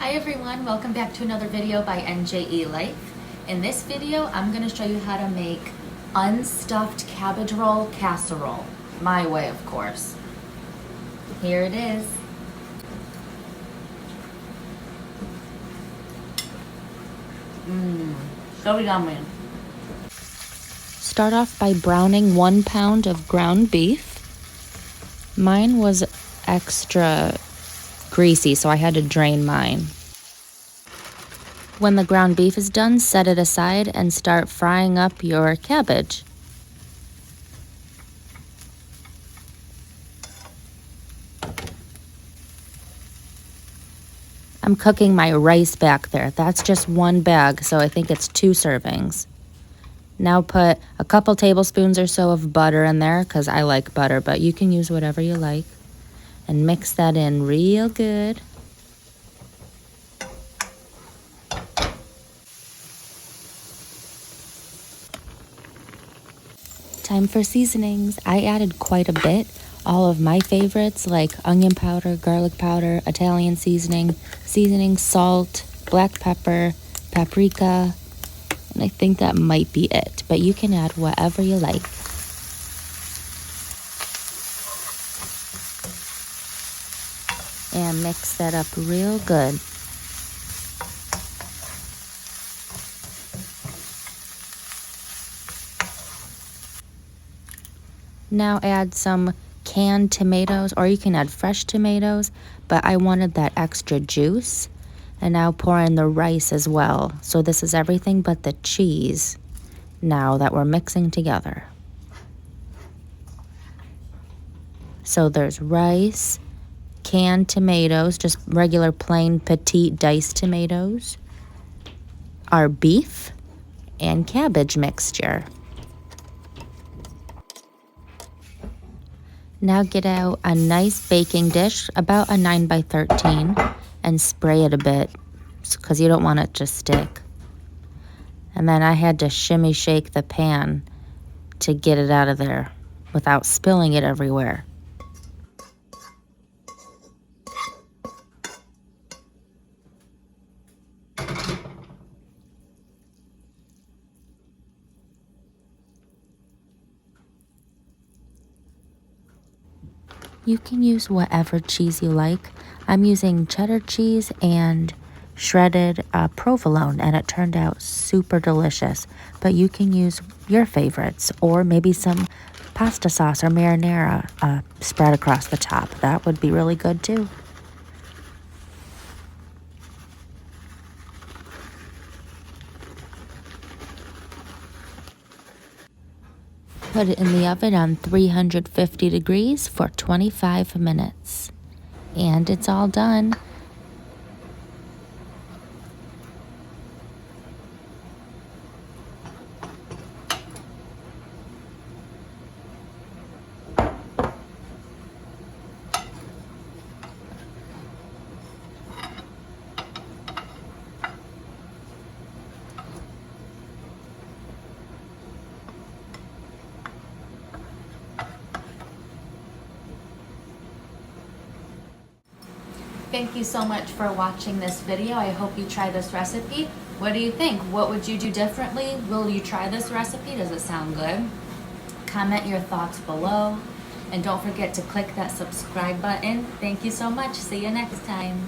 Hi everyone, welcome back to another video by NJE Life. In this video, I'm going to show you how to make unstuffed cabbage roll casserole. My way, of course. Here it is. So yummy. Start off by browning 1 pound of ground beef. Mine was extra greasy, so I had to drain mine. When the ground beef is done, set it aside and start frying up your cabbage. I'm cooking my rice back there. That's just 1 bag, so I think it's 2 servings. Now put a couple tablespoons or so of butter in there, because I like butter, but you can use whatever you like. And mix that in real good. Time for seasonings. I added quite a bit. All of my favorites like onion powder, garlic powder, Italian seasoning, salt, black pepper, paprika, and I think that might be it, but you can add whatever you like. And mix that up real good. Now add some canned tomatoes, or you can add fresh tomatoes, but I wanted that extra juice. And now pour in the rice as well. So this is everything but the cheese now that we're mixing together. So there's rice, canned tomatoes, just regular plain petite diced tomatoes, our beef, and cabbage mixture. Now get out a nice baking dish, about a 9 by 13, and spray it a bit because you don't want it to stick. And then I had to shimmy shake the pan to get it out of there without spilling it everywhere. You can use whatever cheese you like. I'm using cheddar cheese and shredded provolone, and it turned out super delicious. But you can use your favorites, or maybe some pasta sauce or marinara spread across the top. That would be really good too. Put it in the oven on 350 degrees for 25 minutes. And it's all done. Thank you so much for watching this video. I hope you try this recipe. What do you think? What would you do differently? Will you try this recipe? Does it sound good? Comment your thoughts below. And don't forget to click that subscribe button. Thank you so much. See you next time.